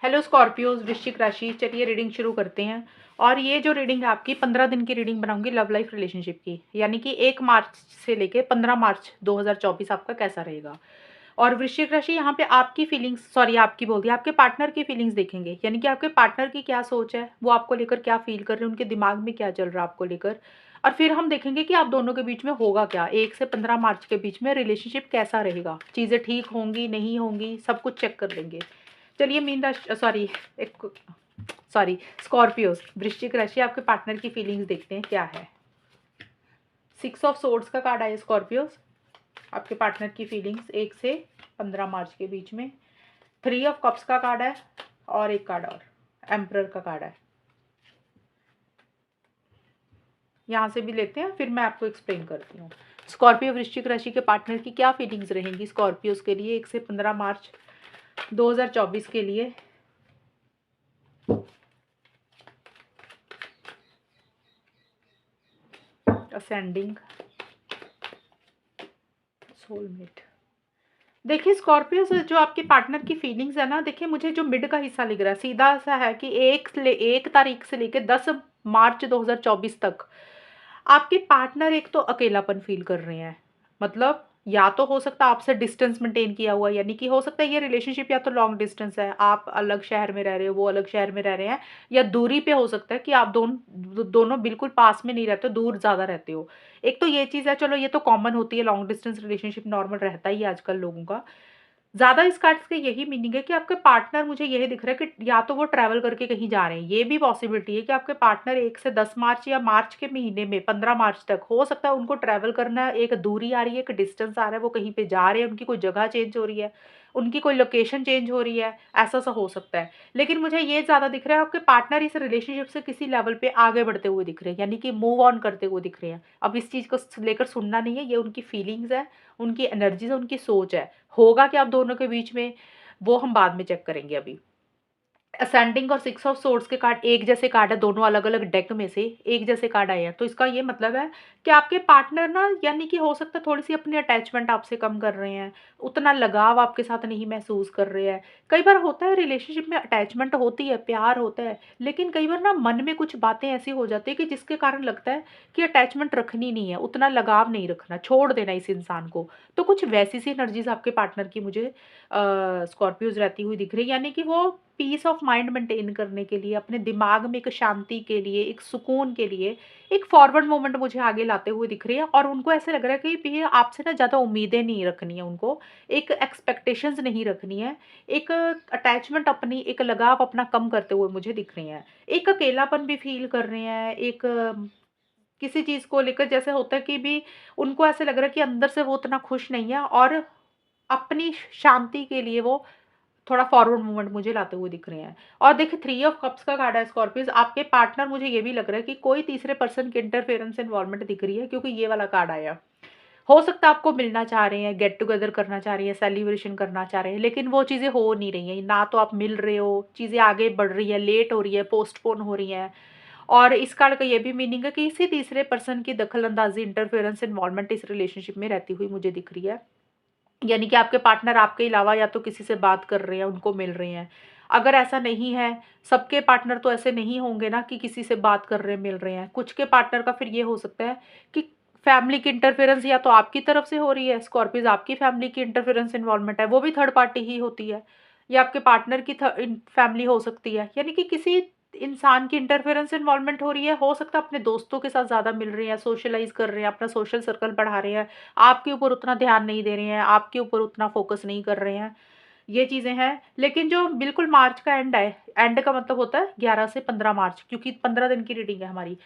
Hello Scorpios, वृश्चिक राशि। चलिए रीडिंग शुरू करते हैं। और ये जो रीडिंग है आपकी 15 दिन की रीडिंग बनाऊंगी लव लाइफ रिलेशनशिप की, यानी कि 1 मार्च से लेके 15 मार्च 2024 आपका कैसा रहेगा। और वृश्चिक राशि यहाँ पे आपकी फीलिंग्स, सॉरी आपकी बोल दिया, आपके पार्टनर की फीलिंग्स देखेंगे, यानी कि आपके पार्टनर की क्या सोच है, वो आपको लेकर क्या फील कर रहे हैं, उनके दिमाग में क्या चल रहा है आपको लेकर। और फिर हम देखेंगे कि आप दोनों के बीच में होगा क्या, 1 से 15 मार्च के बीच में रिलेशनशिप कैसा रहेगा, चीज़ें ठीक होंगी नहीं होंगी, सब कुछ चेक कर लेंगे। चलिए मीन राशि, सॉरी एक सॉरी स्कॉर्पियोस, वृश्चिक राशि, आपके पार्टनर की फीलिंग्स देखते हैं क्या है। 6 ऑफ सोर्ड्स का कार्ड आया स्कॉर्पियोस, आपके पार्टनर की फीलिंग्स 1 से 15 मार्च के बीच में। 3 ऑफ कप्स का कार्ड है और एक कार्ड और एम्परर का कार्ड है। यहाँ से भी लेते हैं, फिर मैं आपको एक्सप्लेन करती हूँ। स्कॉर्पियो वृश्चिक राशि के पार्टनर की क्या फीलिंग्स रहेंगी स्कॉर्पियोस के लिए 1 से 15 मार्च 2024 के लिए। Ascending, soulmate. देखिए स्कॉर्पियो से जो आपके पार्टनर की फीलिंग्स है ना, देखिए मुझे जो मिड का हिस्सा लिख रहा है सीधा सा है कि 1 तारीख से लेके 10 मार्च 2024 तक आपके पार्टनर एक तो अकेलापन फील कर रहे हैं। मतलब या तो हो सकता है आपसे डिस्टेंस मेंटेन किया हुआ है, यानी कि हो सकता है ये रिलेशनशिप या तो लॉन्ग डिस्टेंस है, आप अलग शहर में रह रहे हो, वो अलग शहर में रह रहे हैं, या दूरी पे हो सकता है कि आप दोनों बिल्कुल पास में नहीं रहते हो, दूर ज़्यादा रहते हो। एक तो ये चीज़ है, चलो ये तो कॉमन होती है, लॉन्ग डिस्टेंस रिलेशनशिप नॉर्मल रहता ही है आजकल लोगों का। ज़्यादा इस कार्ड्स के यही मीनिंग है कि आपके पार्टनर, मुझे यही दिख रहा है कि या तो वो ट्रैवल करके कहीं जा रहे हैं, ये भी पॉसिबिलिटी है कि आपके पार्टनर 1 से 10 मार्च या मार्च के महीने में 15 मार्च तक हो सकता है उनको ट्रैवल करना है, एक दूरी आ रही है, एक डिस्टेंस आ रहा है, वो कहीं पे जा रहे हैं, उनकी कोई जगह चेंज हो रही है, उनकी कोई लोकेशन चेंज हो रही है, ऐसा सा हो सकता है। लेकिन मुझे ये ज़्यादा दिख रहा है आपके पार्टनर इस रिलेशनशिप से किसी लेवल पे आगे बढ़ते हुए दिख रहे हैं, यानी कि मूव ऑन करते हुए दिख रहे हैं। अब इस चीज़ को लेकर सुनना नहीं है, ये उनकी फीलिंग्स है, उनकी एनर्जीज है, उनकी सोच है। होगा क्या आप दोनों के बीच में, वो हम बाद में चेक करेंगे। अभी असेंडिंग और 6 ऑफ सोर्ड्स के कार्ड एक जैसे कार्ड है, दोनों अलग-अलग डेक में से एक जैसे कार्ड आए हैं। तो इसका ये मतलब है कि आपके पार्टनर ना, यानी कि हो सकता है थोड़ी-सी अपनी अटैचमेंट आपसे कम कर रहे हैं, उतना लगाव आपके साथ नहीं महसूस कर रहे हैं। कई बार होता है रिलेशनशिप में अटैचमेंट होती है, प्यार होता है, लेकिन कई बार ना मन में कुछ बातें ऐसी हो जाती है कि जिसके कारण लगता है कि अटैचमेंट रखनी नहीं है, उतना लगाव नहीं रखना, छोड़ देना इस इंसान को। तो कुछ वैसी सी एनर्जीज़ आपके पार्टनर की मुझे स्कॉर्पियोज़ रहती हुई दिख रही है, यानी कि वो पीस ऑफ माइंड मेंटेन करने के लिए, अपने दिमाग में एक शांति के लिए, एक सुकून के लिए, एक फॉरवर्ड मोमेंट मुझे आगे लाते हुए दिख रही है। और उनको ऐसा लग रहा है कि भैया आपसे ना ज़्यादा उम्मीदें नहीं रखनी है उनको, एक एक्सपेक्टेशंस नहीं रखनी है, एक अटैचमेंट अपनी, एक लगाव अपना कम करते हुए मुझे दिख रही हैं। एक अकेलापन भी फ़ील कर रहे हैं, एक किसी चीज़ को लेकर जैसे होता है कि भी उनको ऐसा लग रहा है कि अंदर से वो उतना खुश नहीं है, और अपनी शांति के लिए वो थोड़ा फॉरवर्ड मूवमेंट मुझे लाते हुए दिख रहे हैं। और देखिए 3 ऑफ कप्स का कार्ड है स्कॉर्पियोज़, आपके पार्टनर, मुझे ये भी लग रहा है कि कोई तीसरे पर्सन की इंटरफेरेंस इन्वॉल्वमेंट दिख रही है, क्योंकि ये वाला कार्ड आया। हो सकता है आपको मिलना चाह रहे हैं, गेट टुगेदर करना चाह रही हैं, सेलिब्रेशन करना चाह रहे हैं, लेकिन वो चीज़ें हो नहीं रही हैं। ना तो आप मिल रहे हो, चीज़ें आगे बढ़ रही है, लेट हो रही है, पोस्टपोन हो रही हैं। और इस कार्ड का ये भी मीनिंग है कि किसी तीसरे पर्सन की दखल-अंदाज़ी, इंटरफेरेंस, इन्वॉल्वमेंट इस रिलेशनशिप में रहती हुई मुझे दिख रही है। यानी कि आपके पार्टनर आपके अलावा या तो किसी से बात कर रहे हैं, उनको मिल रहे हैं। अगर ऐसा नहीं है, सबके पार्टनर तो ऐसे नहीं होंगे ना कि किसी से बात कर रहे हैं, मिल रहे हैं। कुछ के पार्टनर का फिर ये हो सकता है कि फैमिली की इंटरफेरेंस या तो आपकी तरफ से हो रही है, स्कॉर्पियोज़ आपकी फैमिली की इंटरफेरेंस इन्वॉल्वमेंट है, वो भी थर्ड पार्टी ही होती है, या आपके पार्टनर की फैमिली हो सकती है। यानी कि किसी इंसान की इंटरफेरेंस इन्वॉल्वमेंट हो रही है, हो सकता है अपने दोस्तों के साथ ज़्यादा मिल रहे हैं, सोशलाइज़ कर रहे हैं, अपना सोशल सर्कल बढ़ा रहे हैं, आपके ऊपर उतना ध्यान नहीं दे रहे हैं, आपके ऊपर उतना फ़ोकस नहीं कर रहे हैं, ये चीज़ें हैं। लेकिन जो बिल्कुल मार्च का एंड है, एंड का मतलब होता है 11 से 15 मार्च, क्योंकि 15 दिन की रीडिंग है हमारी।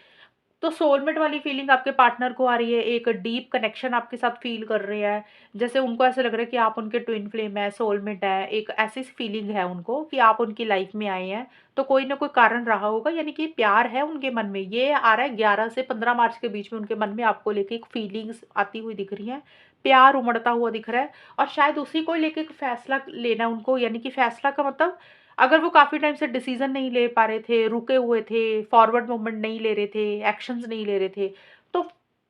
तो सोलमेट वाली फीलिंग आपके पार्टनर को आ रही है, एक डीप कनेक्शन आपके साथ फ़ील कर रहे हैं। जैसे उनको ऐसा लग रहा है कि आप उनके ट्विन फ्लेम है, सोलमेट है, एक ऐसी फीलिंग है उनको कि आप उनकी लाइफ़ में आए हैं, तो कोई ना कोई कारण रहा होगा, यानी कि प्यार है उनके मन में। ये आ रहा है 11 से 15 मार्च के बीच में उनके मन में आपको लेके एक फीलिंग्स आती हुई दिख रही हैं, प्यार उमड़ता हुआ दिख रहा है, और शायद उसी को लेके एक फैसला लेना है उनको, यानी कि फैसला का मतलब, अगर वो काफ़ी टाइम से डिसीज़न नहीं ले पा रहे थे, रुके हुए थे, फॉरवर्ड मूवमेंट नहीं ले रहे थे, एक्शंस नहीं ले रहे थे, तो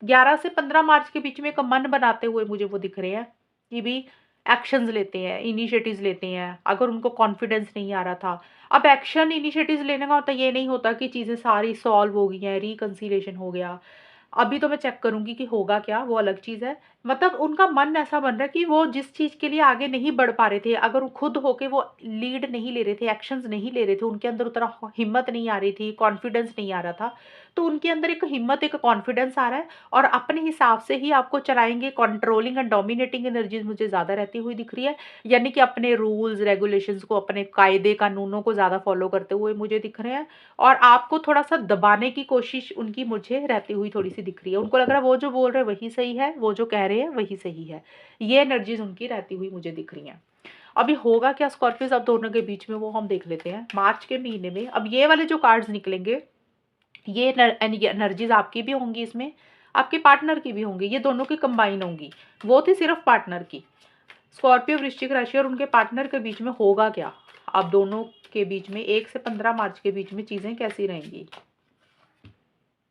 11 से 15 मार्च के बीच में एक मन बनाते हुए मुझे वो दिख रहे हैं कि भी एक्शंस लेते हैं, इनिशिएटिव्स लेते हैं, अगर उनको कॉन्फिडेंस नहीं आ रहा था। अब एक्शन इनिशिएटिव्स लेने का मतलब ये नहीं होता कि चीज़ें सारी सॉल्व हो गई हैं, रिकंसिलिएशन हो गया। अभी तो मैं चेक करूँगी कि होगा क्या, वो अलग चीज़ है। मतलब उनका मन ऐसा बन रहा है कि वो जिस चीज़ के लिए आगे नहीं बढ़ पा रहे थे, अगर वो खुद होके वो लीड नहीं ले रहे थे, एक्शंस नहीं ले रहे थे, उनके अंदर उतना हिम्मत नहीं आ रही थी, कॉन्फिडेंस नहीं आ रहा था, तो उनके अंदर एक हिम्मत, एक कॉन्फिडेंस आ रहा है और अपने हिसाब से ही आपको चलाएँगे। कंट्रोलिंग एंड डोमिनेटिंग एनर्जीज़ मुझे ज़्यादा रहती हुई दिख रही है, यानी कि अपने रूल्स, रेगुलेशंस को, अपने कायदे कानूनों को ज़्यादा फ़ॉलो करते हुए मुझे दिख रहे हैं। और आपको थोड़ा-सा दबाने की कोशिश उनकी मुझे रहती हुई थोड़ी-सी दिख रही है। उनको लग रहा है वो जो बोल रहे हैं वही सही है, वो जो कह रहे हैं वही सही है। ये एनर्जीज़ उनकी रहती हुई मुझे दिख रही हैं। अभी होगा क्या स्कॉर्पियोज़ अब दोनों के बीच में, वो हम देख लेते हैं मार्च के महीने में। अब ये वाले जो कार्ड्स निकलेंगे, ये एनर्जीज़ आपकी भी होंगी इसमें, आपके पार्टनर की भी होंगी, ये दोनों की कंबाइन होंगी। वो थी सिर्फ़ पार्टनर की। स्कॉर्पियो, वृश्चिक राशि और उनके पार्टनर के बीच में होगा क्या? अब दोनों के बीच में 1 से 15 मार्च के बीच में चीज़ें कैसी रहेंगी?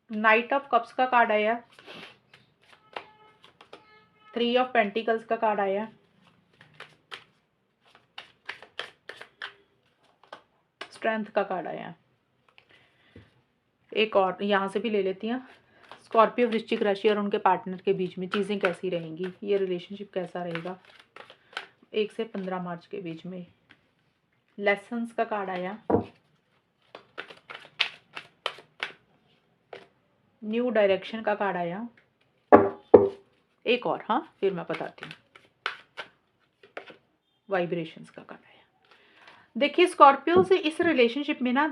नाइट ऑफ कप्स का कार्ड आया, 3 ऑफ पेंटिकल्स का कार्ड आया, स्ट्रेंथ का कार्ड आया। एक और यहाँ से भी ले लेती हैं। स्कॉर्पियो, वृश्चिक राशि और उनके पार्टनर के बीच में चीज़ें कैसी रहेंगी? ये रिलेशनशिप कैसा रहेगा 1 से 15 मार्च के बीच में? लेसन्स का कार्ड आया, न्यू डायरेक्शन का कार्ड आया, एक और, हाँ, फिर मैं बताती हूँ। वाइब्रेशंस का कार्ड आया। देखिए स्कॉर्पियो से इस रिलेशनशिप में ना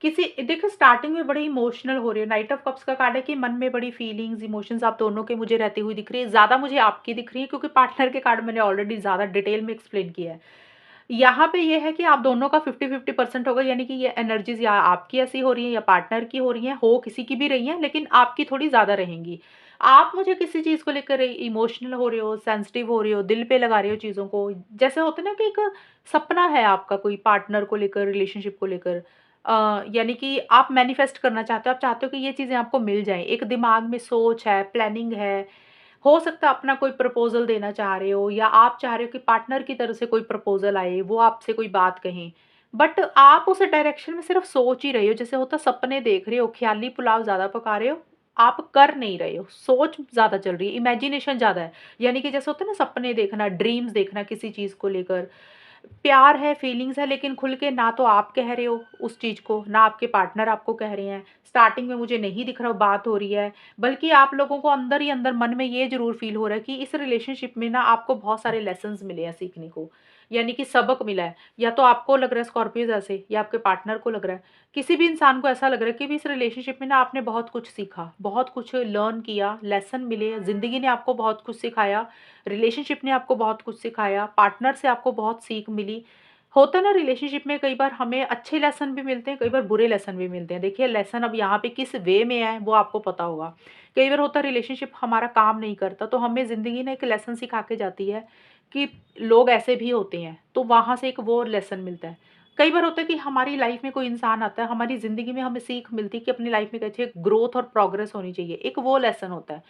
किसी देखो स्टार्टिंग में बड़े इमोशनल हो रहे हो। नाइट ऑफ कप्स का कार्ड है कि मन में बड़ी फीलिंग्स, इमोशंस आप दोनों के मुझे रहती हुई दिख रही है। ज़्यादा मुझे आपकी दिख रही है क्योंकि पार्टनर के कार्ड मैंने ऑलरेडी ज़्यादा डिटेल में एक्सप्लेन किया है। यहाँ पे ये है कि आप दोनों का 50-50% होगा, यानी कि ये एनर्जीज़ या आपकी ऐसी हो रही हैं या पार्टनर की हो रही हैं, हो किसी की भी रही हैं, लेकिन आपकी थोड़ी ज़्यादा रहेंगी। आप मुझे किसी चीज़ को लेकर इमोशनल हो रहे हो, सेंसिटिव हो रहे हो, दिल पे लगा रहे हो चीज़ों को। जैसे होता है ना कि एक सपना है आपका कोई पार्टनर को लेकर, रिलेशनशिप को लेकर, यानी कि आप मैनिफेस्ट करना चाहते हो, आप चाहते हो कि ये चीज़ें आपको मिल जाएँ। एक दिमाग में सोच है, प्लानिंग है, हो सकता है अपना कोई प्रपोज़ल देना चाह रहे हो या आप चाह रहे हो कि पार्टनर की तरफ से कोई प्रपोज़ल आए, वो आपसे कोई बात कहें। बट आप उस डायरेक्शन में सिर्फ़ सोच ही रहे हो, जैसे होता है सपने देख रहे हो, ख़याली पुलाव ज़्यादा पका रहे हो, आप कर नहीं रहे हो, सोच ज़्यादा चल रही है, इमेजिनेशन ज़्यादा है। यानी कि जैसे होता है ना सपने देखना, ड्रीम्स देखना किसी चीज़ को लेकर। प्यार है, फीलिंग्स है, लेकिन खुल के ना तो आप कह रहे हो उस चीज़ को, ना आपके पार्टनर आपको कह रहे हैं। स्टार्टिंग में मुझे नहीं दिख रहा बात हो रही है, बल्कि आप लोगों को अंदर ही अंदर मन में ये ज़रूर फ़ील हो रहा है कि इस रिलेशनशिप में ना आपको बहुत सारे लेसन्स मिले हैं सीखने को, यानी कि सबक मिला है। या तो आपको लग रहा है स्कॉर्पियो जैसे, या आपके पार्टनर को लग रहा है। किसी भी इंसान को ऐसा लग रहा है कि भी इस रिलेशनशिप में ना आपने बहुत कुछ सीखा, बहुत कुछ लर्न किया, लेसन मिले, ज़िंदगी ने आपको बहुत कुछ सिखाया, रिलेशनशिप ने आपको बहुत कुछ सिखाया, पार्टनर से आपको बहुत सीख मिली। होता है ना रिलेशनशिप में कई बार हमें अच्छे लेसन भी मिलते हैं, कई बार बुरे लेसन भी मिलते हैं। देखिए लेसन अब यहाँ पे किस वे में है वो आपको पता होगा। कई बार होता है रिलेशनशिप हमारा काम नहीं करता, तो हमें ज़िंदगी ने एक लेसन सिखा के जाती है कि लोग ऐसे भी होते हैं, तो वहाँ से एक वो लेसन मिलता है। कई बार होता है कि हमारी लाइफ में कोई इंसान आता है, हमारी ज़िंदगी में हमें सीख मिलती है कि अपनी लाइफ में कैसे ग्रोथ और प्रोग्रेस होनी चाहिए, एक वो लेसन होता है।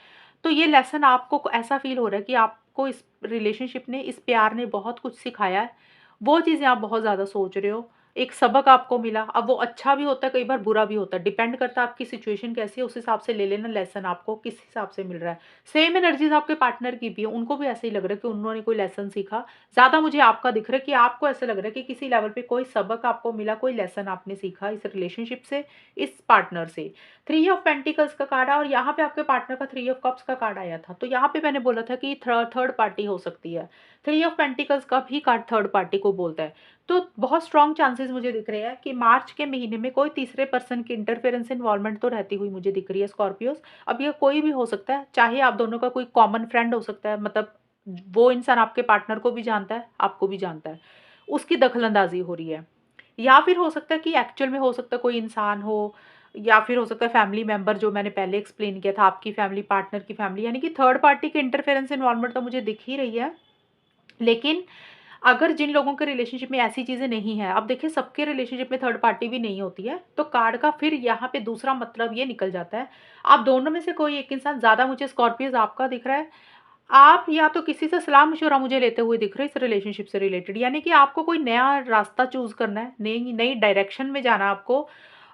तो ये लेसन आपको ऐसा फ़ील हो रहा है कि आपको इस रिलेशनशिप ने, इस प्यार ने बहुत कुछ सिखाया है। वो चीज़ें आप बहुत ज़्यादा सोच रहे हो, एक सबक आपको मिला। अब वो अच्छा भी होता है, कई बार बुरा भी होता है, डिपेंड करता है आपकी सिचुएशन कैसी है, उस हिसाब से ले लेना लेसन आपको किस हिसाब से मिल रहा है। सेम एनर्जीज़ आपके पार्टनर की भी है, उनको भी ऐसे ही लग रहा है कि उन्होंने कोई लेसन सीखा। ज़्यादा मुझे आपका दिख रहा है कि आपको ऐसा लग रहा है कि किसी लेवल पे कोई सबक आपको मिला, कोई लेसन आपने सीखा इस रिलेशनशिप से, इस पार्टनर से। 3 ऑफ पेंटिकल्स का कार्ड है और यहाँ पे आपके पार्टनर का 3 ऑफ कप्स का कार्ड आया था। तो यहाँ पे मैंने बोला था कि थर्ड पार्टी हो सकती है। 3 ऑफ पेंटिकल्स का भी कार्ड थर्ड पार्टी को बोलता है। तो बहुत स्ट्रॉन्ग चांसेस मुझे दिख रहे हैं कि मार्च के महीने में कोई तीसरे पर्सन की इंटरफेरेंस इन्वॉल्वमेंट तो रहती हुई मुझे दिख रही है स्कॉर्पियोज। अब ये कोई भी हो सकता है, चाहे आप दोनों का कोई कॉमन फ्रेंड हो सकता है, मतलब वो इंसान आपके पार्टनर को भी जानता है, आपको भी जानता है, उसकी दखलंदाजी हो रही है। या फिर हो सकता है कि एक्चुअल में हो सकता है कोई इंसान हो, या फिर हो सकता है फैमिली मेंबर, जो मैंने पहले एक्सप्लेन किया था, आपकी फैमिली, पार्टनर की फैमिली, यानी कि थर्ड पार्टी की इंटरफेरेंस इन्वॉल्वमेंट तो मुझे दिख ही रही है। लेकिन अगर जिन लोगों के रिलेशनशिप में ऐसी चीज़ें नहीं हैं, अब देखिए सबके रिलेशनशिप में थर्ड पार्टी भी नहीं होती है, तो कार्ड का फिर यहाँ पे दूसरा मतलब ये निकल जाता है, आप दोनों में से कोई एक इंसान, ज़्यादा मुझे स्कॉर्पियोज़ आपका दिख रहा है, आप या तो किसी से सलाह-मशवरा मुझे लेते हुए दिख रहे हो इस रिलेशनशिप से रिलेटेड, यानी कि आपको कोई नया रास्ता चूज़ करना है, नई नई डायरेक्शन में जाना है आपको,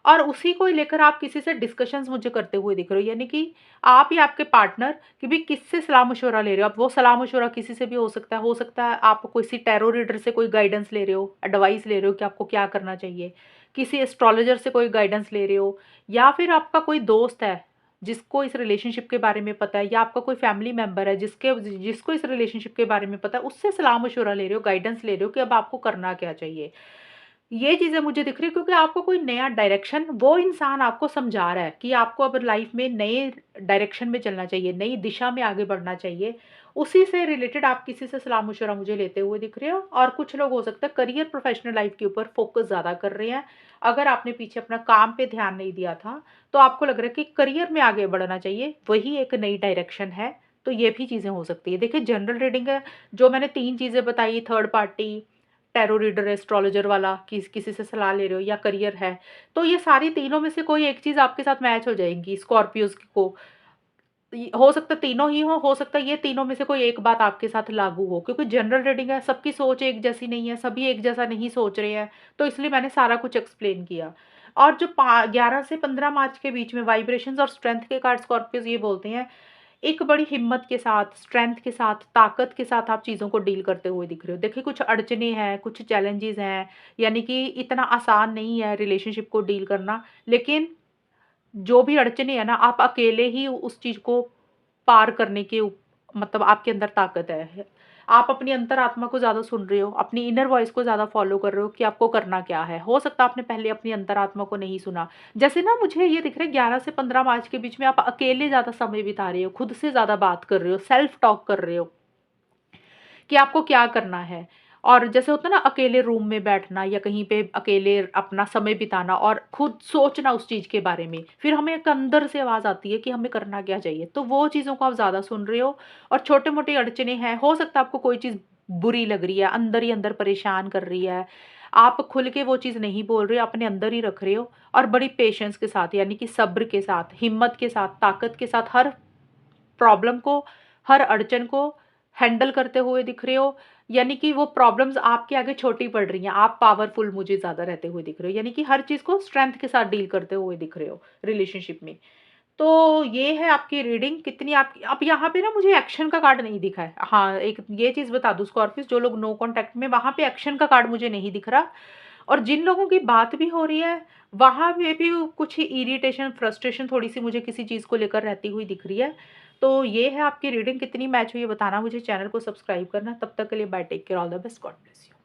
और उसी को लेकर आप किसी से डिस्कशंस मुझे करते हुए दिख रहे हो। यानी कि आप या आपके पार्टनर कि भई किससे सलाह-मशवरा ले रहे हो। अब वो सलाह-मशवरा किसी से भी हो सकता है आप किसी टैरो रीडर से कोई गाइडेंस ले रहे हो, एडवाइस ले रहे हो कि आपको क्या करना चाहिए। किसी एस्ट्रोलॉजर से कोई गाइडेंस ले रहे हो, या फिर आपका कोई दोस्त है जिसको इस रिलेशनशिप के बारे में पता है, या आपका कोई फैमिली मेंबर है जिसको इस रिलेशनशिप के बारे में पता है, उससे सलाह-मशवरा ले रहे हो, गाइडेंस ले रहे हो कि अब आपको करना क्या चाहिए। ये चीज़ें मुझे दिख रही है क्योंकि आपको कोई नया डायरेक्शन वो इंसान आपको समझा रहा है कि आपको अब लाइफ में नए डायरेक्शन में चलना चाहिए, नई दिशा में आगे बढ़ना चाहिए। उसी से रिलेटेड आप किसी से सलाह-मशवरा मुझे लेते हुए दिख रहे हो, और कुछ लोग हो सकता है करियर प्रोफ़ेशनल लाइफ़ के ऊपर फ़ोकस ज़्यादा कर रहे हैं। अगर आपने पीछे अपना काम पे ध्यान नहीं दिया था, तो आपको लग रहा है कि करियर में आगे बढ़ना चाहिए, वही एक नई डायरेक्शन है। तो ये भी चीज़ें हो सकती है। देखिए जनरल रीडिंग है, जो मैंने 3 चीज़ें बताई, third party, tarot reader, astrologer वाला, किसी से सलाह ले रहे हो या करियर है, तो ये सारी तीनों में से कोई एक चीज़ आपके साथ मैच हो जाएगी स्कॉर्पियोज़ को। हो सकता है तीनों ही हो सकता है ये तीनों में से कोई एक बात आपके साथ लागू हो, क्योंकि जनरल रीडिंग है, सबकी सोच एक जैसी नहीं है, सभी एक जैसा नहीं सोच रहे हैं, तो इसलिए मैंने सारा कुछ एक्सप्लेन किया। और जो पा 11 से 15 मार्च के बीच में वाइब्रेशंस और स्ट्रेंथ के कार्ड स्कॉर्पियोज़ ये बोलते हैं, एक बड़ी हिम्मत के साथ, स्ट्रेंथ के साथ, ताकत के साथ आप चीज़ों को डील करते हुए दिख रहे हो। देखिए कुछ अड़चनें हैं, कुछ चैलेंजेज़ हैं, यानी कि इतना आसान नहीं है रिलेशनशिप को डील करना, लेकिन जो भी अड़चनें हैं ना, आप अकेले ही उस चीज़ को पार करने के मतलब आपके अंदर ताकत है। आप अपनी अंतरात्मा को ज़्यादा सुन रहे हो, अपनी इनर वॉइस को ज़्यादा फ़ॉलो कर रहे हो कि आपको करना क्या है। हो सकता है आपने पहले अपनी अंतरात्मा को नहीं सुना। जैसे ना मुझे ये दिख रहा है 11 से 15 मार्च के बीच में आप अकेले ज़्यादा समय बिता रहे हो, खुद से ज़्यादा बात कर रहे हो, सेल्फ टॉक कर रहे हो। कि आपको क्या करना है। और जैसे होता है ना अकेले रूम में बैठना या कहीं पे अकेले अपना समय बिताना और खुद सोचना उस चीज़ के बारे में। फिर हमें एक अंदर से आवाज़ आती है कि हमें करना क्या चाहिए। तो वो चीज़ों को आप ज़्यादा सुन रहे हो, और छोटे-मोटे अड़चनें हैं, हो सकता है आपको कोई चीज़ बुरी लग रही है, अंदर ही अंदर परेशान कर रही है। आप खुल के वो चीज़ नहीं बोल रहे हो, अपने अंदर ही रख रहे हो, और बड़ी पेशेंस के साथ यानी कि सब्र के साथ, हिम्मत के साथ, ताकत के साथ हर प्रॉब्लम को, हर अड़चन को हैंडल करते हुए दिख रहे हो, यानी कि वो प्रॉब्लम्स आपके आगे छोटी पड़ रही हैं, आप पावरफुल मुझे ज़्यादा रहते हुए दिख रहे हो, यानी कि हर चीज़ को स्ट्रेंथ के साथ डील करते हुए दिख रहे हो रिलेशनशिप में। तो ये है आपकी रीडिंग कितनी आपकी। अब यहाँ पे ना मुझे एक्शन का कार्ड नहीं दिखा है। हाँ, एक ये चीज़ बता दूँ स्कॉर्पियोज़ जो लोग नो कॉन्टैक्ट में, वहाँ पे एक्शन का कार्ड मुझे नहीं दिख रहा, और जिन लोगों की बात भी हो रही है, वहाँ पे भी कुछ इरिटेशन, फ्रस्ट्रेशन थोड़ी-सी मुझे किसी चीज़ को लेकर रहती हुई दिख रही है। तो ये है आपकी रीडिंग कितनी मैच हुई है बताना मुझे, चैनल को सब्सक्राइब करना। तब तक के लिए bye, take care, all the best, God bless you.